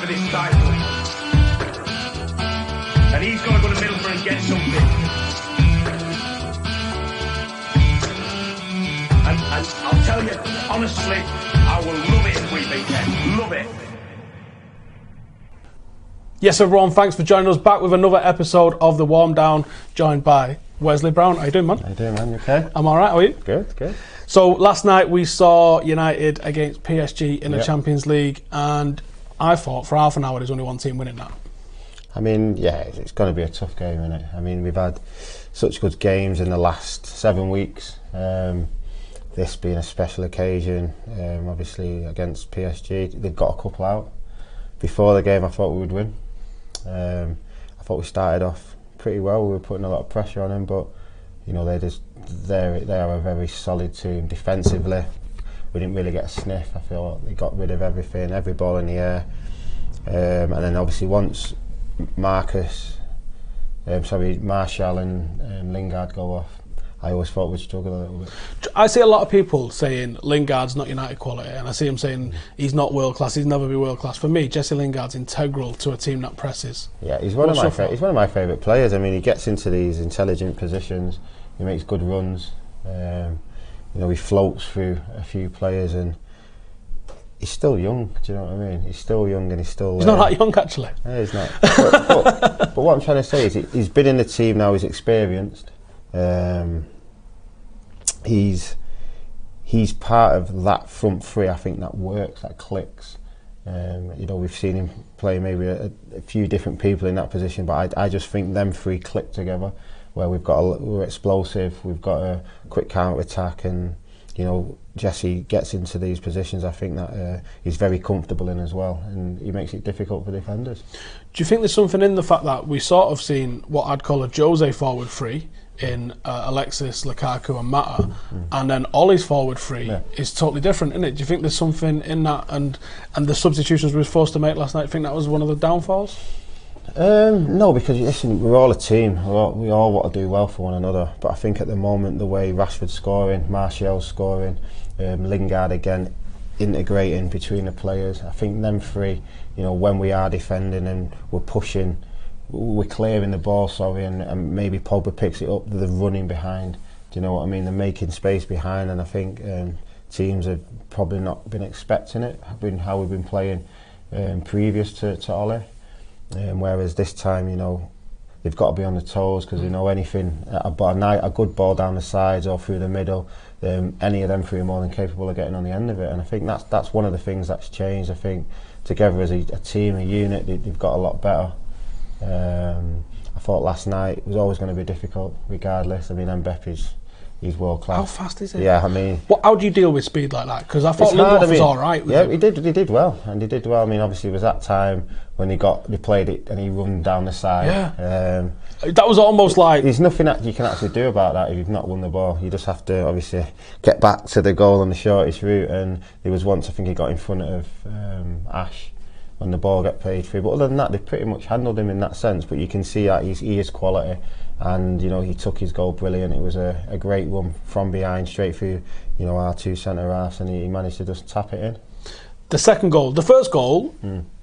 for this title. And he's got to go to Middlesbrough and get something. And I'll tell you, honestly, I will love it if we beat them. Love it. Yes, everyone, thanks for joining us back with another episode of The Warm Down, joined by Wesley Brown. How you doing, man? How you doing, man? You okay? I'm alright, how are you? Good, good. So, last night we saw United against PSG in the Champions League, and I thought for half an hour there's only one team winning that. I mean, yeah, it's going to be a tough game, isn't it? I mean, we've had such good games in the last 7 weeks. This being a special occasion, obviously against PSG, they've got a couple out. Before the game, I thought we would win. I thought we started off pretty well. We were putting a lot of pressure on them, but you know they are a very solid team defensively. We didn't really get a sniff. I feel like they got rid of everything, every ball in the air, and then obviously once Martial and Lingard go off, I always thought we'd struggle a little bit. I see a lot of people saying Lingard's not United quality, and I see him saying he's not world class, he's never be world class. For me, Jesse Lingard's integral to a team that presses. Yeah, he's one of my favourite players. I mean, he gets into these intelligent positions, he makes good runs, you know, he floats through a few players, and he's still young. Do you know what I mean? He's still young, and he's not that young actually. No, he's not. but what I'm trying to say is he's been in the team now. He's experienced. He's part of that front three. I think that works, that clicks. You know, we've seen him play maybe a few different people in that position, but I just think them three click together. Where we're explosive, we've got a quick counter attack, and you know Jesse gets into these positions. I think that he's very comfortable in as well, and he makes it difficult for defenders. Do you think there's something in the fact that we sort of seen what I'd call a Jose forward three in Alexis, Lukaku and Mata, and then Ollie's forward three is totally different, isn't it? Do you think there's something in that, and the substitutions we were forced to make last night, I think that was one of the downfalls? No, because listen, we're all a team. We all want to do well for one another. But I think at the moment, the way Rashford's scoring, Martial's scoring, Lingard again integrating between the players, I think them three, you know, when we are defending and we're pushing, we're clearing the ball, and maybe Pogba picks it up, they're running behind. Do you know what I mean? They're making space behind, and I think teams have probably not been expecting it, how we've been playing previous to Ollie. Whereas this time, you know, they've got to be on the toes, because you know anything, a good ball down the sides or through the middle, any of them three are more than capable of getting on the end of it. And I think that's one of the things that's changed. I think together as a team, a unit, they've got a lot better. I thought last night it was always going to be difficult, regardless. I mean, he's world class. How fast is it? Yeah, I mean, how do you deal with speed like that? Because I thought Lindelof was all right. Yeah, he did well, and he did well. I mean, obviously, it was that time when they played it and he run down the side. Yeah. That was almost like there's nothing that you can actually do about that if you've not won the ball. You just have to obviously get back to the goal on the shortest route. And there was once I think he got in front of Ash when the ball got played through. But other than that, they pretty much handled him in that sense. But you can see that he is quality. And you know, he took his goal brilliant. It was a great run from behind straight through, you know, our two centre halves, and he managed to just tap it in. The second goal, the first goal,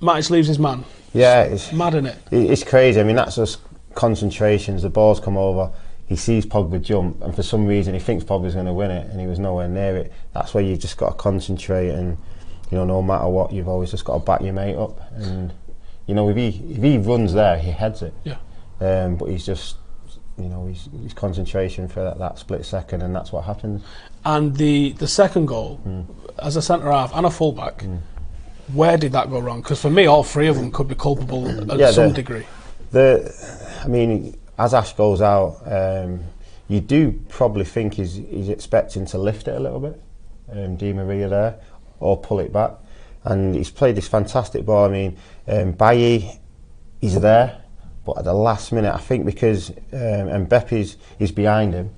Matic leaves his man. Yeah, it's mad, isn't it? It's crazy. I mean, that's just concentrations. The ball's come over, he sees Pogba jump, and for some reason he thinks Pogba's going to win it, and he was nowhere near it. That's where you've just got to concentrate, and you know, no matter what, you've always just got to back your mate up. And you know, if he runs there, he heads it. Yeah. But he's just, you know, his concentration for that split second, and that's what happens. And the second goal, as a centre half and a full back, where did that go wrong? Because for me, all three of them could be culpable at some degree. I mean, as Ash goes out, you do probably think he's expecting to lift it a little bit, Di Maria there, or pull it back. And he's played this fantastic ball. I mean, Bailly, he's there. But at the last minute, I think because Mbappe's is behind him,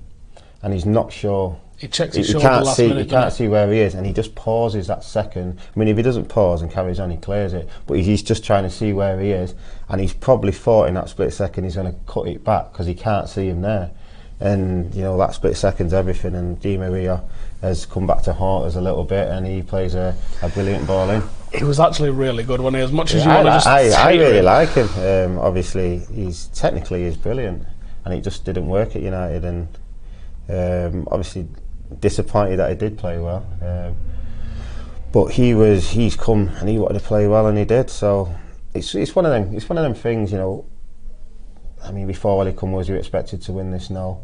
and he's not sure. He checks his shoulder last minute. He can't see where he is, and he just pauses that second. I mean, if he doesn't pause and carries on, he clears it. But he's just trying to see where he is, and he's probably thought in that split second he's going to cut it back because he can't see him there. And you know, that split second's everything. And Di Maria has come back to haunt us a little bit, and he plays a brilliant ball in. He was actually really good when he, as much as you want to just I really him. like him. Obviously, he's brilliant, and it just didn't work at United, and obviously disappointed that he did play well. But he's come and he wanted to play well, and he did. So it's one of them things, you know. I mean, before Ollie come, was you expected to win this? No.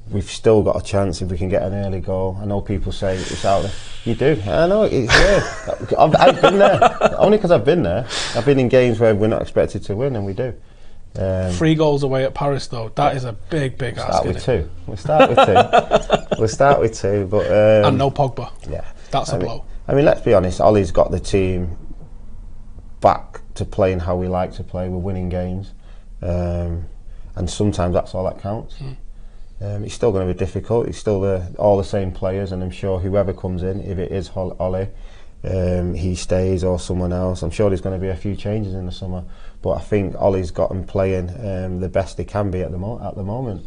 We've still got a chance if we can get an early goal. I know people say it's out there. You do. I know, it's there. I've been there. Only because I've been there. I've been in games where we're not expected to win, and we do. 3 goals away at Paris, though. That is a big ask. We'll start with two. But and no Pogba. Yeah. That's a blow. I mean, let's be honest. Ollie's got the team back to playing how we like to play. We're winning games. And sometimes that's all that counts. It's still going to be difficult. It's still all the same players, and I'm sure whoever comes in, if it is Ollie, he stays, or someone else, I'm sure there's going to be a few changes in the summer. But I think Ollie's got him playing the best he can be at the moment.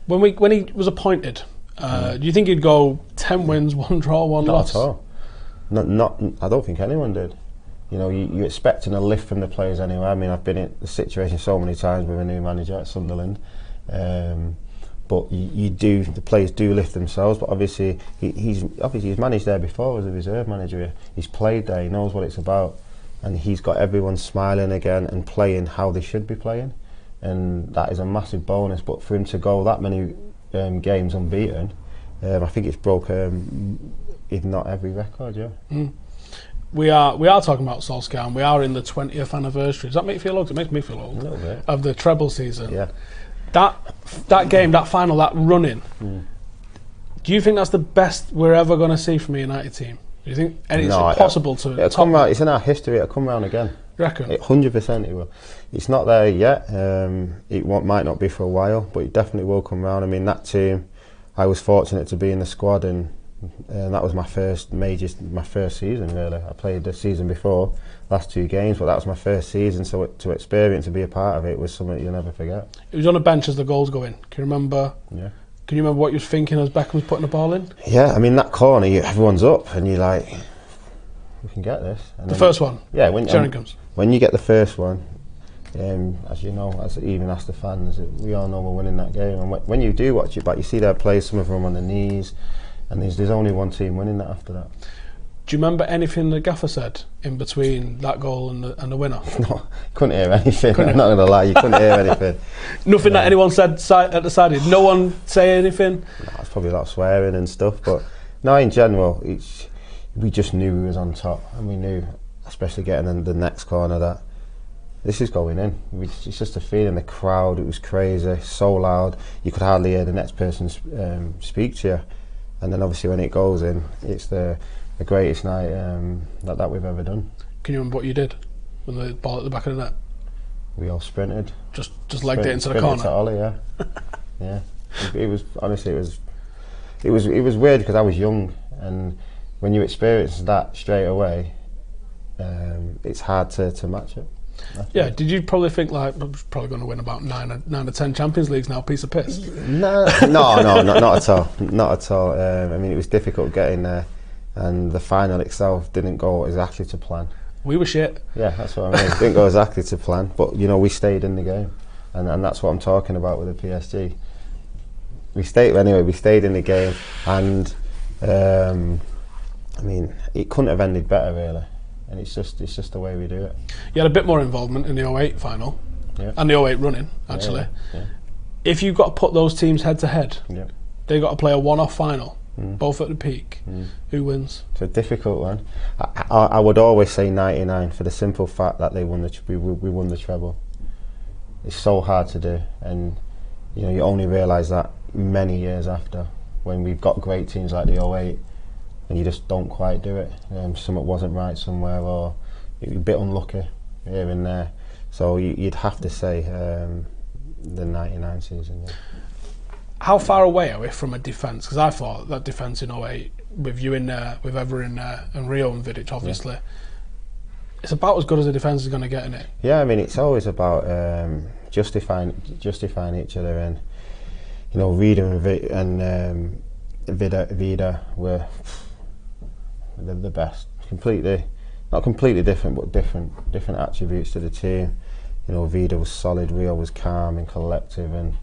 When he was appointed, do you think he'd go 10 wins, 1 draw, 1 loss? Not at all. Not. I don't think anyone did. You know, you're expecting a lift from the players anyway. I mean, I've been in the situation so many times with a new manager at Sunderland. But the players do lift themselves. But obviously, he's managed there before as a reserve manager. He's played there. He knows what it's about, and he's got everyone smiling again and playing how they should be playing, and that is a massive bonus. But for him to go that many games unbeaten, I think it's broke, if not every record. Yeah. We are talking about Solskjaer, and we are in the 20th anniversary. Does that make you feel old? It makes me feel old. A little bit. Of the treble season. Yeah. That game, that final, that run-in, do you think that's the best we're ever going to see from a United team? Do you think it's possible to... It'll come round, it's in our history, it'll come round again. You reckon? 100% it will. It's not there yet. Might not be for a while, but it definitely will come round. I mean, that team, I was fortunate to be in the squad, and that was my first season, really. I played the season before, last 2 games, but that was my first season, so to experience and be a part of it was something you'll never forget. It was on a bench as the goals go in. Can you remember? Yeah. Can you remember what you was thinking as Beckham was putting the ball in? Yeah, I mean, that corner, everyone's up, and you're like, we can get this. And the first one? Yeah, when you get the first one, as you know, even as the fans, we all know we're winning that game. And when you do watch it back, you see their players, some of them on their knees, and there's only one team winning that after that. Do you remember anything the gaffer said in between that goal and the winner? No, couldn't hear anything. I'm not going to lie, you couldn't hear anything. Nothing that anyone said at the side? Did no one say anything? No, it's probably a lot of swearing and stuff, but no, in general, we just knew we was on top, and we knew, especially getting in the next corner, that this is going in. It's just a feeling. The crowd, it was crazy, so loud, you could hardly hear the next person speak to you. And then obviously when it goes in, it's the greatest night that we've ever done. Can you remember what you did with the ball at the back of the net? We all sprinted. Just legged it into the corner. To Ollie, yeah. Yeah. It was honestly, it was weird because I was young, and when you experience that straight away, it's hard to match it. Yeah, did you probably think like I'm probably going to win about 9 or 10 Champions Leagues now? Piece of piss. No, not at all. Not at all. I mean, it was difficult getting there, and the final itself didn't go exactly to plan. We were shit. Yeah, that's what I mean. It didn't go exactly to plan, but you know, we stayed in the game, and that's what I'm talking about with the PSG. We stayed in the game, and I mean, it couldn't have ended better, really. And it's just the way we do it. You had a bit more involvement in the 08 final, and the 08 running, actually. Yeah. If you've got to put those teams head to head, yeah, they've got to play a one-off final, both at the peak. Who wins? It's a difficult one. I would always say 99 for the simple fact that we won the treble. It's so hard to do, and you know, you only realise that many years after, when we've got great teams like the 08. And you just don't quite do it. Something wasn't right somewhere, or you're a bit unlucky here and there. So you'd have to say the 99 season. Yeah. How far away are we from a defence? Because I thought that defence in 08, with you in there, with Ever in there, and Rio and Vidic, obviously, it's about as good as a defence is going to get, isn't it? Yeah, I mean, it's always about justifying each other, and you know, reading and Vida were the best. Not completely different, but different attributes to the team. You know, Vida was solid, Rio was calm and collective, and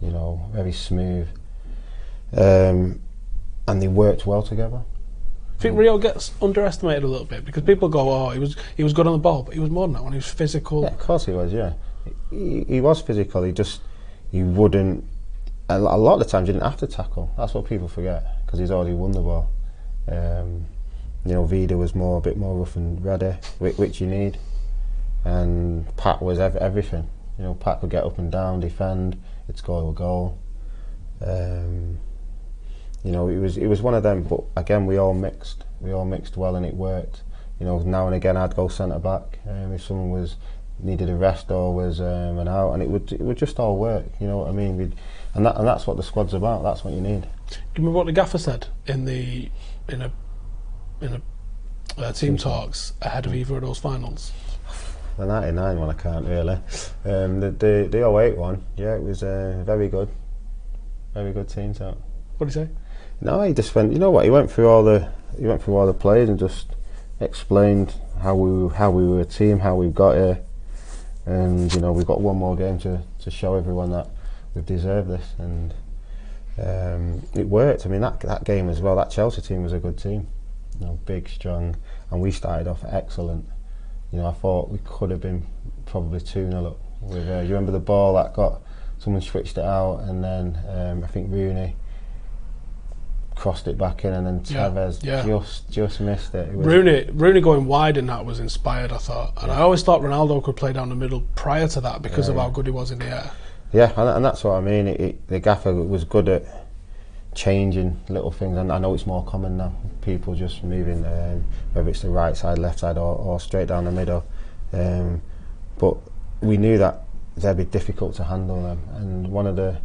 you know, very smooth. And they worked well together. I think Rio gets underestimated a little bit because people go, "Oh, he was good on the ball," but he was more than that. When he was physical. Yeah, of course he was. Yeah, he was physical. He wouldn't. A lot of the times, he didn't have to tackle. That's what people forget because he's already won the ball. You know, Vida was a bit more rough and ready, which you need. And Pat was everything. You know, Pat could get up and down, defend, he'd score a goal. You know, it was one of them. But again, we all mixed well, and it worked. You know, now and again I'd go centre back if someone needed a rest or was an out, and it would just all work. You know what I mean? And that's what the squad's about. That's what you need. Do you remember what the gaffer said in a team talks ahead of either of those finals? The 99 one I can't really. The 08 one, yeah, it was a very good team talk. What did he say? No, he just went. You know what? He went through all the players and just explained how we were a team, how we got here, and you know, we've got one more game to show everyone that we've deserved this, and it worked. I mean, that game as well. That Chelsea team was a good team. You know, big, strong, and we started off excellent. You know, I thought we could have been probably 2-0 up. You remember the ball that someone switched it out, and then I think Rooney crossed it back in, and then Tevez just missed it. Rooney going wide in that was inspired, I thought, and I always thought Ronaldo could play down the middle prior to that because of how good he was in the air. Yeah, and that's what I mean. The gaffer was good at changing little things, and I know it's more common now. People just moving, whether it's the right side, left side, or straight down the middle. But we knew that they'd be difficult to handle them, and one of the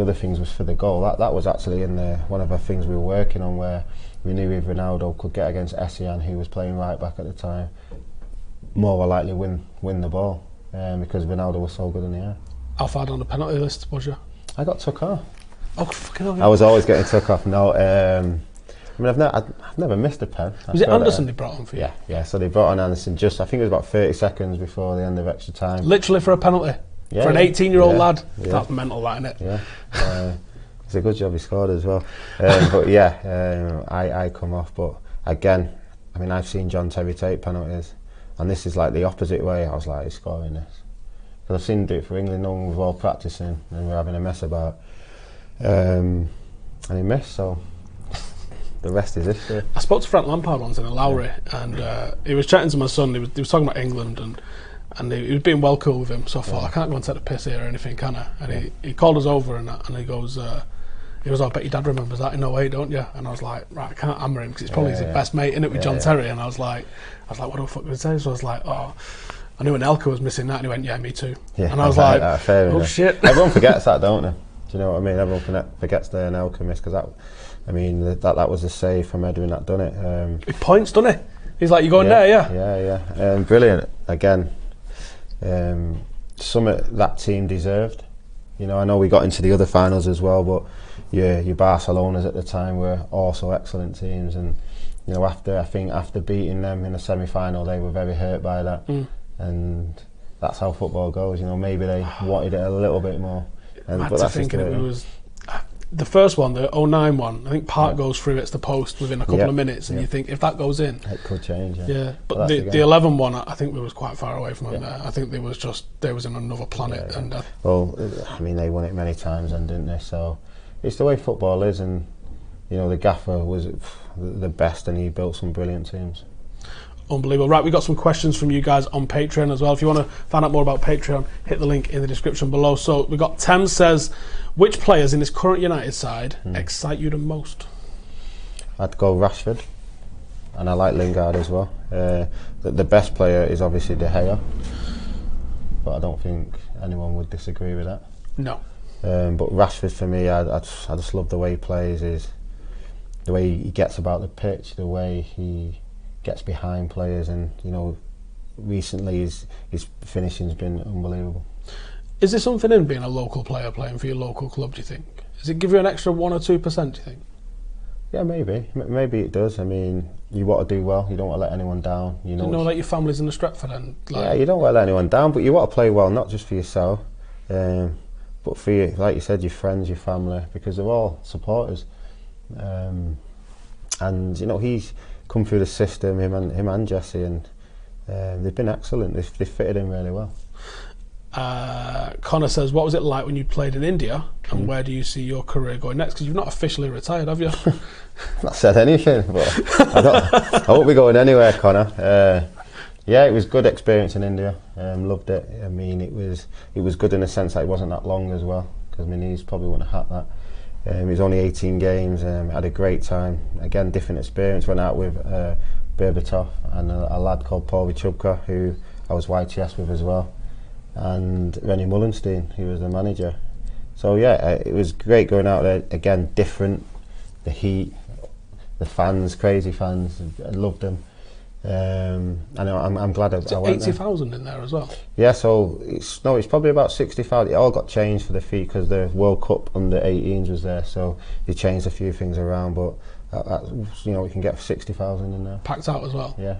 other things was for the goal. That was actually in one of the things we were working on, where we knew if Ronaldo could get against Essien, who was playing right back at the time, more were likely win the ball, because Ronaldo was so good in the air. How far down the penalty list was you? I got took off. Oh, fucking hell. I was always getting took off. No, I mean, I've never missed a pen. Was it Anderson they brought on for you? Yeah. So they brought on Anderson I think it was about 30 seconds before the end of extra time. Literally for a penalty? Yeah, for an 18-year-old lad? Yeah. That's mental, that, isn't it? Yeah. It's a good job he scored as well. But yeah, I come off. But again, I mean, I've seen John Terry take penalties, and this is like the opposite way. I was like, he's scoring this. Because I've seen him do it for England, knowing we're all practicing and we're having a mess about. And he missed, so the rest is history. I spoke to Frank Lampard once in a Lowry, and he was chatting to my son. He was talking about England, and he was being well cool with him. So I thought, I can't go and take the piss here or anything, can I? And he called us over and he goes, I bet your dad remembers that in 08, don't you? And I was like, right, I can't hammer him because it's probably his best mate, innit, with John Terry. And I was like, what the fuck did he say? So I was like, oh, I knew Anelka was missing that, and he went, yeah, me too. Yeah, and I was like, oh shit. Everyone forgets that, don't they? Do you know what I mean? Everyone forgets the Anelka miss, because that was a save from Edwin that done it. He points, doesn't he? He's like, you going there, yeah? Yeah. Brilliant. Again, something that team deserved. You know, I know we got into the other finals as well, but your Barcelonas at the time were also excellent teams, and you know, after beating them in the semi-final, they were very hurt by that, and that's how football goes. You know, maybe they wanted it a little bit more. But that's thinking it was the first one, the 09 one. I think Park goes through, it's the post within a couple of minutes, and you think if that goes in, it could change. But the 11 one, I think we was quite far away from them there. I think they was in another planet. And well, I mean, they won it many times, and didn't they? So it's the way football is, and you know, the gaffer was the best, and he built some brilliant teams. Unbelievable. Right, we got some questions from you guys on Patreon as well. If you want to find out more about Patreon, hit the link in the description below. So we got Thames says, which players in this current United side excite you the most? I'd go Rashford, and I like Lingard as well. The best player is obviously De Gea, but I don't think anyone would disagree with that. No. But Rashford for me, I just love the way he plays, the way he gets about the pitch, the way he gets behind players, and you know, recently his finishing's been unbelievable. Is there something in being a local player playing for your local club, do you think? Does it give you an extra 1 or 2%, do you think? Yeah, maybe it does. I mean, you want to do well. You don't want to let anyone down. You know that your family's in the Stretford end. Yeah, you don't want to let anyone down, but you want to play well, not just for yourself, but for you, like you said, your friends, your family, because they're all supporters. And you know, he's come through the system, him and Jesse, and they've been excellent. They've fitted in really well. Connor says, what was it like when you played in India, and where do you see your career going next? Because you've not officially retired, have you? Not said anything, but I won't be going anywhere, Connor. Yeah, it was good experience in India. Loved it. I mean, it was good in the sense that it wasn't that long as well, because my knees probably wouldn't have had that. It was only 18 games. Had a great time. Again, different experience. Went out with Berbatov and a lad called Paul Vichubka, who I was YTS with as well, and Rennie Mullenstein, who was the manager. So yeah, it was great going out there. Again, different. The heat, the fans, crazy fans. I loved them. And I'm glad I went there. 80,000 in there as well. Yeah, so it's probably about 60,000. It all got changed for the fee because the World Cup under 18s was there, so they changed a few things around. But you know, we can get 60,000 in there. Packed out as well. Yeah,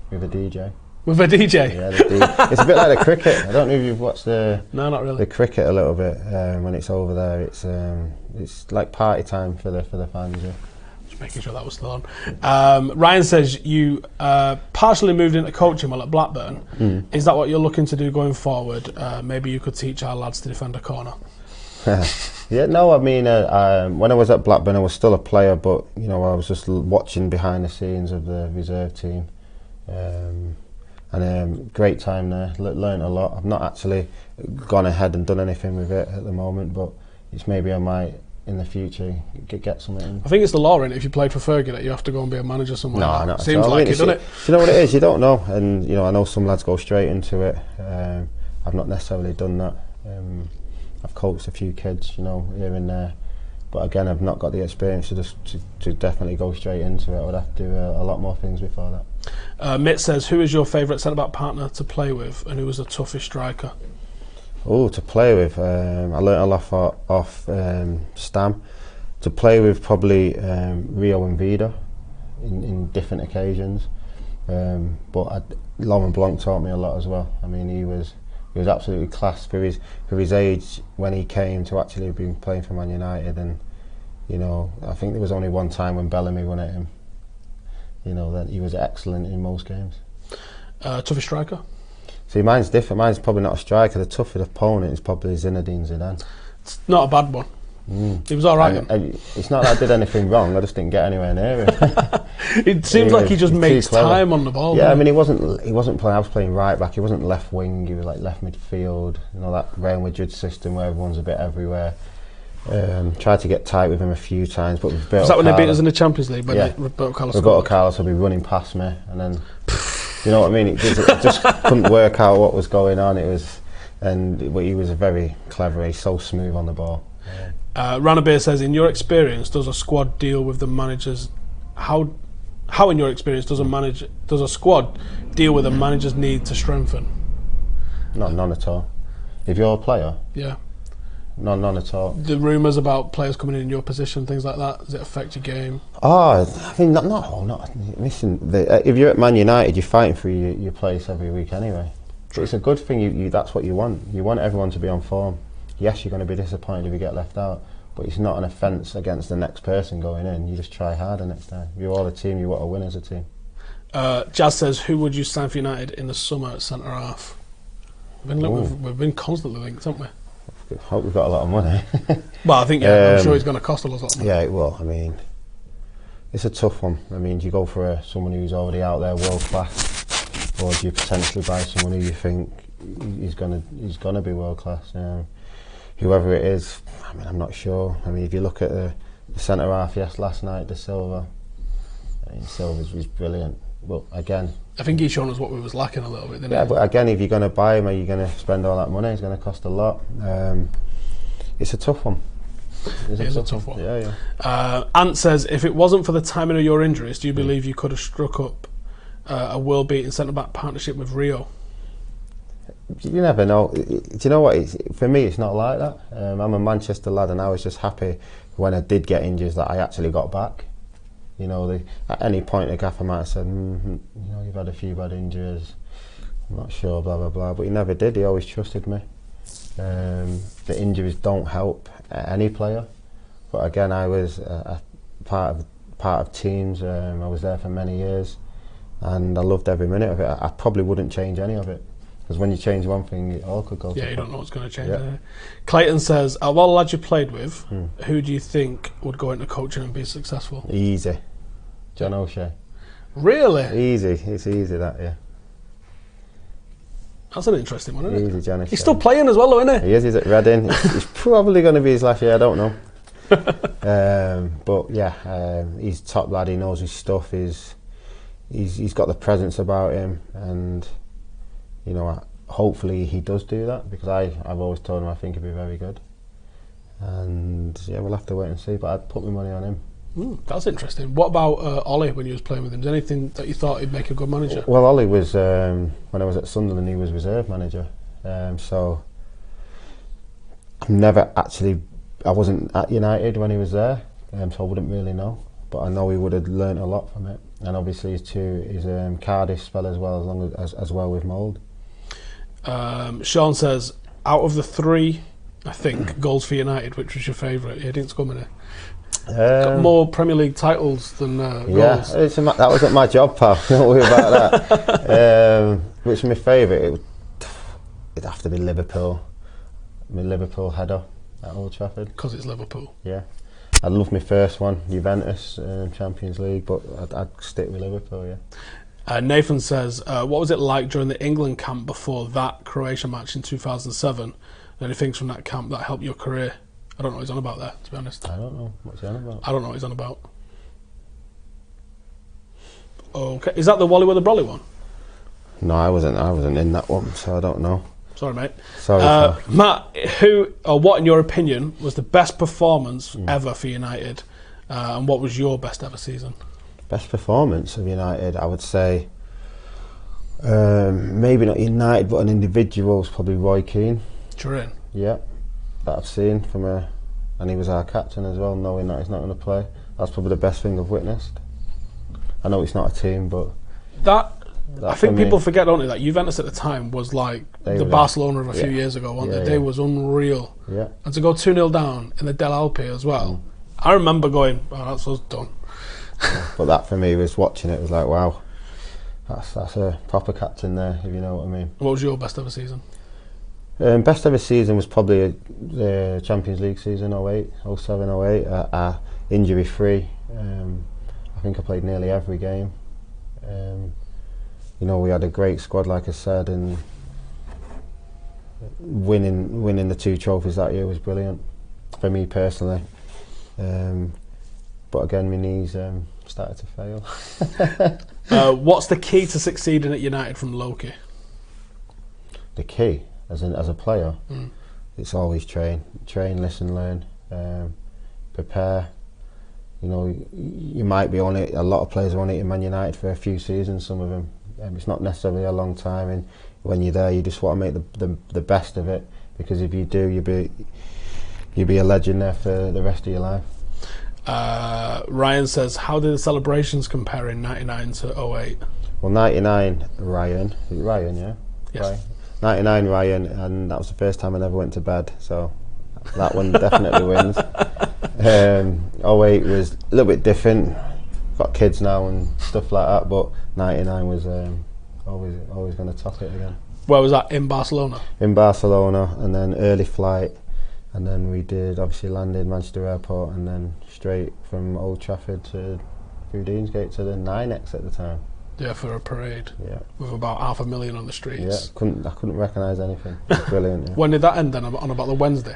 with a DJ. With a DJ. Yeah, it's a bit like the cricket. I don't know if you've watched no, not really. The cricket a little bit. When it's over there, it's like party time for the fans. Yeah. Making sure that was still on. Ryan says you partially moved into coaching while at Blackburn. Is that what you're looking to do going forward? Maybe you could teach our lads to defend a corner. Yeah, no, I mean, when I was at Blackburn, I was still a player, but you know, I was just watching behind the scenes of the reserve team, and great time there. Learned a lot. I've not actually gone ahead and done anything with it at the moment, but it's maybe I might. In the future, get something in. I think it's the law in it. If you played for Fergie, that you have to go and be a manager somewhere. No, not seems like it, doesn't it? You know what it is. You don't know, and you know, I know some lads go straight into it. I've not necessarily done that. I've coached a few kids, you know, here and there, but again, I've not got the experience to definitely go straight into it. I would have to do a lot more things before that. Mitt says, who is your favourite centre-back partner to play with, and who was the toughest striker? Oh, to play with, I learnt a lot off Stam. To play with, probably Rio and Vida in different occasions. But Laurent Blanc taught me a lot as well. I mean, he was absolutely class for his age when he came to actually have been playing for Man United. And you know, I think there was only one time when Bellamy won at him. You know, that he was excellent in most games. Toughest striker? See, mine's different. Mine's probably not a striker. The toughest opponent is probably Zinedine Zidane. It's not a bad one. He was all right. It's not that I did anything wrong. I just didn't get anywhere near him. It seems like he just makes time on the ball. Yeah, I mean, he wasn't playing. I was playing right back. He wasn't left wing. He was like left midfield. You know, that Real Madrid system where everyone's a bit everywhere. Tried to get tight with him a few times, but with was that when they beat us in the Champions League? Yeah, Roberto Carlos would be running past me, and then. You know what I mean? It just couldn't work out what was going on. But he was very clever. He's so smooth on the ball. Ranabir says, in your experience, does a squad deal with the managers? How in your experience does a squad deal with a manager's need to strengthen? None at all. If you're a player, yeah. None at all. The rumours about players coming in your position, things like that, does it affect your game? Oh, I mean, not. Listen, if you're at Man United, you're fighting for your place every week anyway. True. It's a good thing. You that's what you want. You want everyone to be on form. Yes, you're going to be disappointed if you get left out, but it's not an offence against the next person going in. You just try harder next time. You're all a team. You want to win as a team. Jazz says, who would you sign for United in the summer at centre half? We've been constantly linked, haven't we? I hope we've got a lot of money. Well, I think I'm sure he's going to cost a lot of money. Yeah, it will. I mean, it's a tough one. I mean, do you go for someone who's already out there, world class, or do you potentially buy someone who you think he's gonna be world class? Whoever it is, I mean, I'm not sure. I mean, if you look at the centre half, last night, De Silva. I mean, Silva's was brilliant. Well, again, I think he's shown us what we was lacking a little bit, didn't he? Yeah, but again, if you're going to buy him, are you going to spend all that money? It's going to cost a lot. It's a tough one. It is a tough one. Yeah. Ant says, if it wasn't for the timing of your injuries, do you believe you could have struck up a world-beating centre-back partnership with Rio? You never know. Do you know what? For me, it's not like that. I'm a Manchester lad, and I was just happy when I did get injuries that I actually got back. You know, at any point, the gaffer might have said, you know, you've had a few bad injuries. I'm not sure, blah blah blah. But he never did. He always trusted me. The injuries don't help any player. But again, I was a part of teams. I was there for many years, and I loved every minute of it. I probably wouldn't change any of it. Because when you change one thing, it all could go. Yeah, you don't know what's going to change. Yeah. Clayton says, of all the lads you played with, who do you think would go into coaching and be successful? Easy. John O'Shea. Really? Easy. It's easy, that, yeah. That's an interesting one, isn't it? Easy, John O'Shea. He's still playing as well, though, isn't he? He is. He's at Reading. It's probably going to be his last year, I don't know. But yeah, he's top lad. He knows his stuff. He's got the presence about him, and you know, hopefully he does do that, because I've always told him I think he'd be very good. And yeah, we'll have to wait and see, but I'd put my money on him. That's interesting. What about Ollie when you was playing with him? Is there anything that you thought he'd make a good manager? Well, Ollie was, when I was at Sunderland, he was reserve manager. So I wasn't at United when he was there, so I wouldn't really know. But I know he would have learnt a lot from it. And obviously his Cardiff spell as well, as well with Mould. Sean says, out of the 3, I think, goals for United, which was your favourite? He didn't score many. Got more Premier League titles than goals. Yeah, that wasn't my job, pal. Don't worry about that. Which is my favourite? It'd have to be Liverpool. My Liverpool header at Old Trafford. Because it's Liverpool. Yeah. I'd love my first one, Juventus, Champions League, but I'd stick with Liverpool, yeah. Nathan says, what was it like during the England camp before that Croatia match in 2007? Any things from that camp that helped your career? I don't know what he's on about there, to be honest. I don't know. What's he on about? I don't know what he's on about. Okay, is that the Wally with the Brolly one? No, I wasn't in that one, so I don't know. Sorry, mate. Sorry, Matt, who or what, in your opinion, was the best performance ever for United, and what was your best ever season? Best performance of United, I would say, maybe not United, but an individual is probably Roy Keane. Turin. Yeah, that I've seen and he was our captain as well, knowing that he's not going to play. That's probably the best thing I've witnessed. I know it's not a team, but I think people forget, don't they, that Juventus at the time was like the Barcelona of a few years ago, wasn't they? They was unreal. Yeah. And to go 2-0 down in the Del Alpi as well, I remember going, oh, that's us done. But that for me was watching it was like, wow, that's a proper captain there, if you know what I mean. What was your best ever season? Best ever season was probably the Champions League season, 08, 07, 08, injury free. I think I played nearly every game. You know, we had a great squad, like I said, and winning the 2 trophies that year was brilliant for me personally. But again, my knees started to fail. What's the key to succeeding at United from Loki? The key, as a player, it's always train, listen, learn, prepare. You know, you might be on it. A lot of players are on it in Man United for a few seasons. Some of them, it's not necessarily a long time. And when you're there, you just want to make the best of it, because if you do, you'll be a legend there for the rest of your life. Ryan says, how did the celebrations compare in 99 to 08? Well, 99, Ryan, yeah? Yes. Ryan. 99, Ryan, and that was the first time I never went to bed, so that one definitely wins. 08 was a little bit different. Got kids now and stuff like that, but 99 was always going to top it again. Where was that? In Barcelona? In Barcelona, and then early flight, and then we did obviously landed Manchester Airport, and then straight from Old Trafford through Deansgate to the 9X at the time. Yeah, for a parade. Yeah. With about 500,000 on the streets. Yeah, I couldn't recognise anything. It was brilliant. Yeah. When did that end then? On about the Wednesday?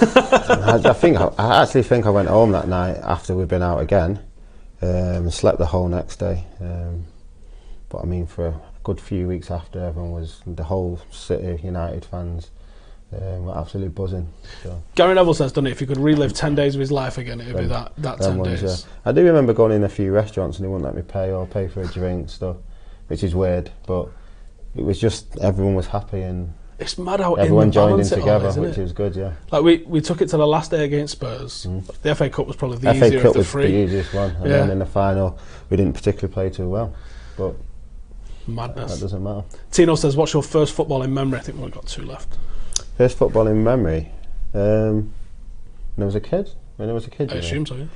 I actually think I went home that night after we'd been out again, and slept the whole next day. But I mean, for a good few weeks after, the whole city, United fans, were absolutely buzzing. So. Gary Neville says, doesn't it, if he could relive 10 days of his life again, it would be that 10 days. Yeah. I do remember going in a few restaurants and they wouldn't let me pay for a drink stuff, which is weird, but it was just everyone was happy and It's mad how everyone joined in it all together, is, isn't which it? was good. Yeah, Like we took it to the last day against Spurs. The FA Cup was probably the FA easier Cup of the was three. the easiest one, and then in the final we didn't particularly play too well, but Madness. that doesn't matter. Tino says, "What's your first footballing memory?" I think we've got 2 left. First footballing memory, when I was a kid. I assume so. Yeah.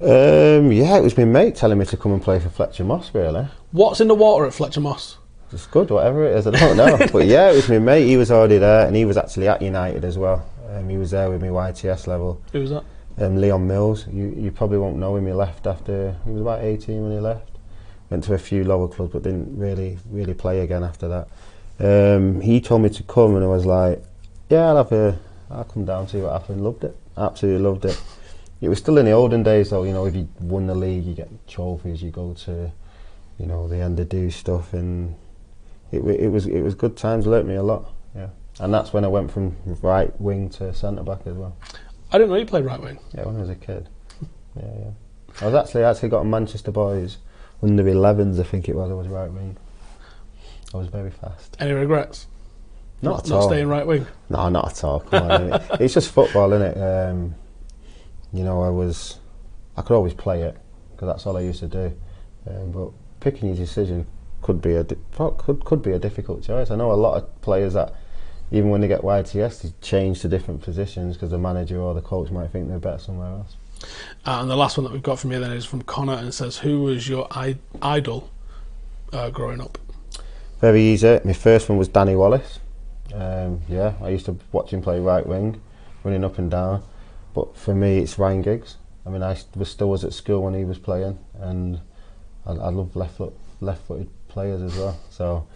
Yeah, it was my mate telling me to come and play for Fletcher Moss. Really, What's in the water at Fletcher Moss? it's good, whatever it is. I don't know, but yeah, it was my mate. He was already there, and he was actually at United as well. He was there with me YTS level. Who was that? Leon Mills. You probably won't know him. He left after he was about 18 when he left. Went to a few lower clubs, but didn't really play again after that. He told me to come, and I was like, yeah, I'll come down, see what happened. Loved it, absolutely loved it. It was still in the olden days though, you know, if you won the league you get trophies, you go to, you know, the end of do stuff, and it was good times, learnt me a lot, yeah. And that's when I went from right wing to centre back as well. I didn't know you played right wing. Yeah, when I was a kid. Yeah. I actually got a Manchester Boys under 11s, I think it was. I was right wing. I was very fast. Any regrets? Not at Not all. staying right wing. No, not at all. Come on, it's just football, isn't it? You know, I could always play it because that's all I used to do. But picking your decision could be a difficult choice. I know a lot of players that even when they get YTS, they change to different positions because the manager or the coach might think they're better somewhere else. And the last one that we've got from you then is from Connor, and it says, "Who was your idol growing up?" Very easy. My first one was Danny Wallace. Yeah, I used to watch him play right wing, running up and down. But for me, it's Ryan Giggs. I mean, I still was at school when he was playing, and I love left-footed players as well. So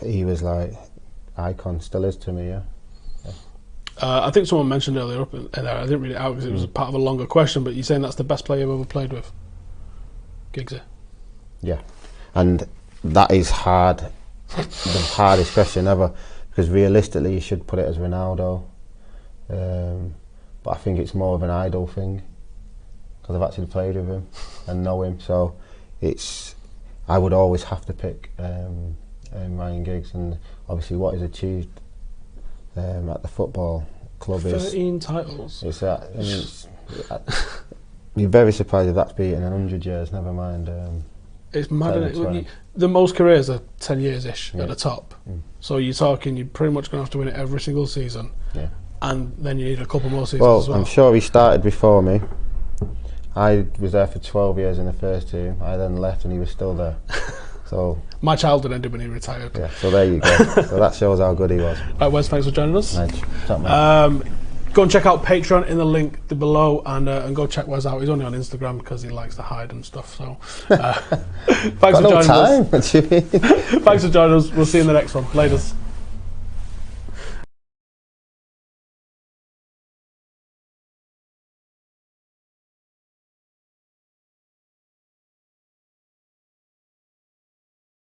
he was like icon, still is to me. Yeah. I think someone mentioned earlier up in there. I didn't read it out because it was part of a longer question. But you're saying that's the best player you've ever played with, Giggsy? Yeah, and that is hard, the hardest question ever, because realistically you should put it as Ronaldo. But I think it's more of an idol thing because I've actually played with him and know him. So I would always have to pick Ryan Giggs, and obviously what he's achieved at the football club 13 titles. It's you're very surprised if that's beaten in 100 years. Never mind. It's mad, isn't it? The most careers are 10 years-ish at the top. So you're pretty much going to have to win it every single season. Yeah. And then you need a couple more seasons Well, as well. I'm sure he started before me. I was there for 12 years in the first team. I then left and he was still there. So my childhood ended when he retired. yeah, so there you go. So that shows how good he was. Right, Wes, thanks for joining us. Top man. Go and check out Patreon in the link below, and go check Wes out. He's only on Instagram because he likes to hide and stuff. So thanks for joining us. What do you mean? Thanks for joining us. We'll see you in the next one. Laters.